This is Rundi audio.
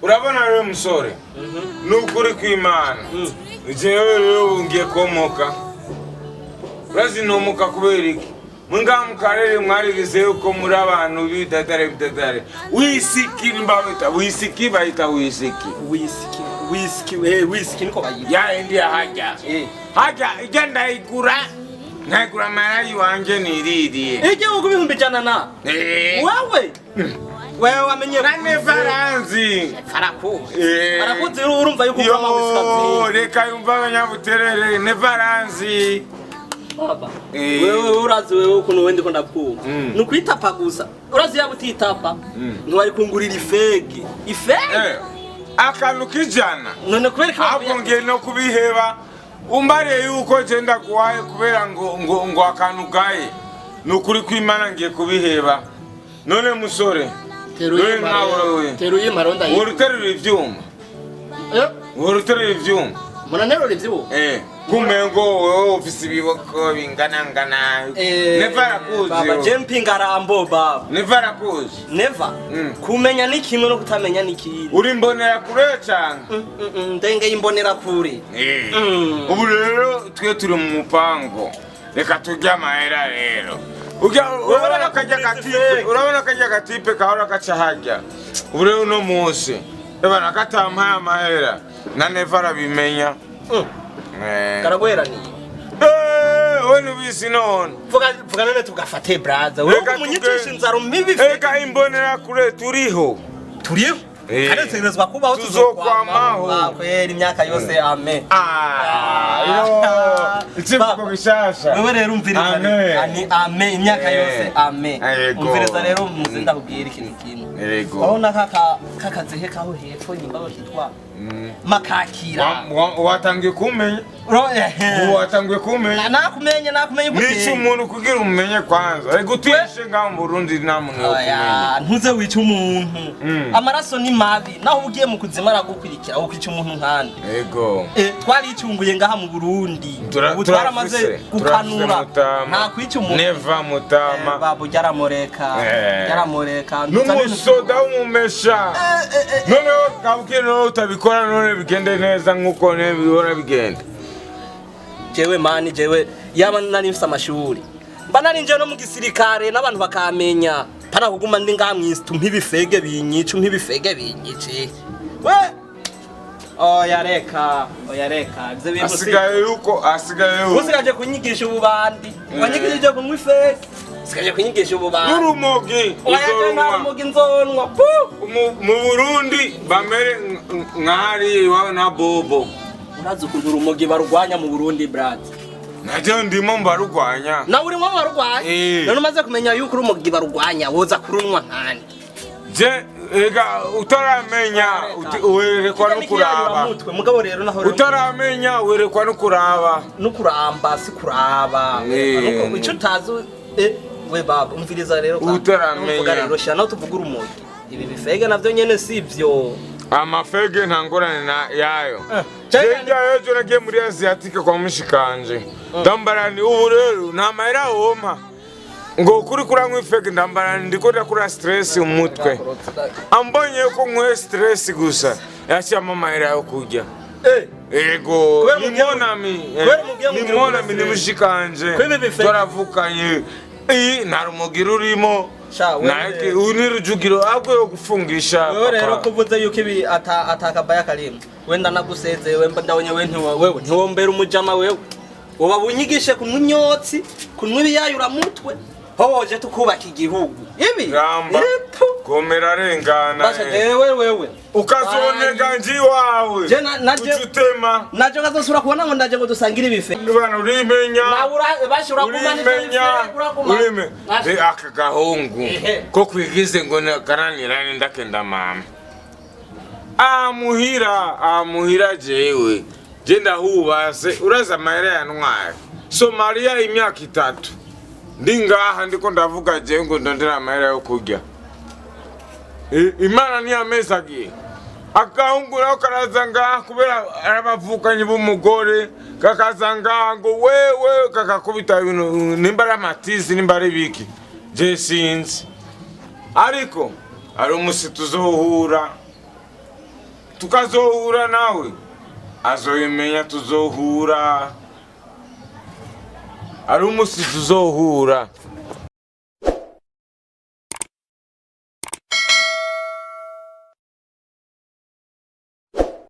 urabona rero musore nukuri kw'Imana jewe rero ngiye komoka urazi nomuka kubera iki mwinga mukarere mwarigize yuko muri abantu bidadare wisiki mbabita wisiki bayita wisiki niko bayita ya ndi haja igenda igura nagura marayi wanje niririye ije uko bihumbi jana na wewe wamenye nane faranzi farakuzi urumva yuko kama wisikazi reka yumva abanyabuterere ne faranzi baba wewe urazi wewe ukuntu wende ko ndapfuka nukwitapa gusa urazi yabutitapa ntwari kungurira ifege akantu kijana none kubereka ahubwo ngiye no kubiheba umbariye yuko genda kuwaye kubera ngo akantu gaye nukuri kw'Imana ngiye kubiheba none musore teruye maronda yi uruterura ivyuma uruterura ivyuma munanero ivyuma kumengo wewe ufise ibiboko bingana never kuzi baba jumping arambo baba never kuzi never kumenya ni kimwe no kutamenya ni kindi uri mbonera kure cyane ndenge imbonera kure ubu rero twe turi mu mupango reka tujya mahera rero urabona kajya gatipe kahora kaca hajya ubu rero no munsi ebana katampaye amahera na never abimenya karagwerani wenu bisi none vuga none tugafate brother wewe munyicisha inzaro mibi eka imbonera kure turiho kanetegerezwa kubaho tuzokwamaho kwera imyaka yose amen ikivugo gishasha wewe rero umviriza ani amen imyaka yose amen umviriza rero muzinda kubwira ikintu kimwe urabona kakazehe kaho hepfo nyimba bakitwa makakira watangiye kumenya watangiye kumenya nakumenya nico umuntu kugira umenye kwanza gutishe ngaho mu Burundi namwe oya ntuze wica umuntu amaraso ni mabi naho ugiye mu kuzima aragukwirikira ukica umuntu nkande yego twaricunguye ngaha mu Burundi ubu twaramaze gukanura nta kwica umuntu neva mutama babu yaramureka n'umusoda w'umumesha none kabukire no utabikora none bigende neza nkuko nebihora bigenda jewe yaba nari mfite amashuri mba nari nje no mu gisirikare n'abantu bakamenya para kuguma ndi ngamwisi mpibifege binyica we oya reka asigaye usigaje kunyigisha ububandi wanyigishije kunywa ifege sigaje kunyigisha ububandi n'urumogi urumogi nzonwa mu Burundi bamere nk'ahari iwawe na bobo urazi ukuntu urumogi barugwanya mu Burundi brad najye ndimo mbarugwanya na urimo barugwanya none umaze kumenya yuko urumogi barugwanya woza kurunwa nkani je ega utaramenya werekwa no kuraba mugabo rero naho utaramenya werekwa no kuraba no kuramba si kuraba nuko icyo tazi we baba umviriza rero utaramenya rero shana tuvuga urumogi ibi bifege navyo nyene sivyo amafege ntangorane yayo jenga yejo nagiye muri Asiatique kwa mushikanje ndambarani ubu rero nta mahera woma ngo kuri kuranywa ifege ndambarani ndiko ndakura stress umutwe ambonye ko nkwe stress gusa yashyama amahera yo kujya ego nimona mi mushikanje toravukanye narumogira urimo nake unirujugiro agwe yo gufungisha rero kuvuze yuko ibi atakabaya karimwe wenda nagusezeye wemba ndabonye wewe ntiwombera umujama wewe woba bunyigishe kunywa imyotsi kunywa ibiyayura mutwe hoje tukubaka igihugu ibi komera rengana basha wewe ukazonega nji wawe ututema naje kazosura kubona ngo ndaje ngo dusangire ibife bana urimenya bashura urime aka gahungu ko kwigize ngo karanira ndakenda mama amuhira jewe je ndahubase uraza mahera ya ntwari Somalia imyaka 3 ndingaha ndiko ndavuga je ngo ndondera amahera yo kurya Imana ni amezagiye akahungura karazanga kubera arabavukanye b'umugore kakazanga ngo wewe kakakubita ibintu nimbara matizi nimbara biki je sinzi ariko ari umusituzo uhura tukazohura nawe azoyimenya tuzohura ari umusi tuzohura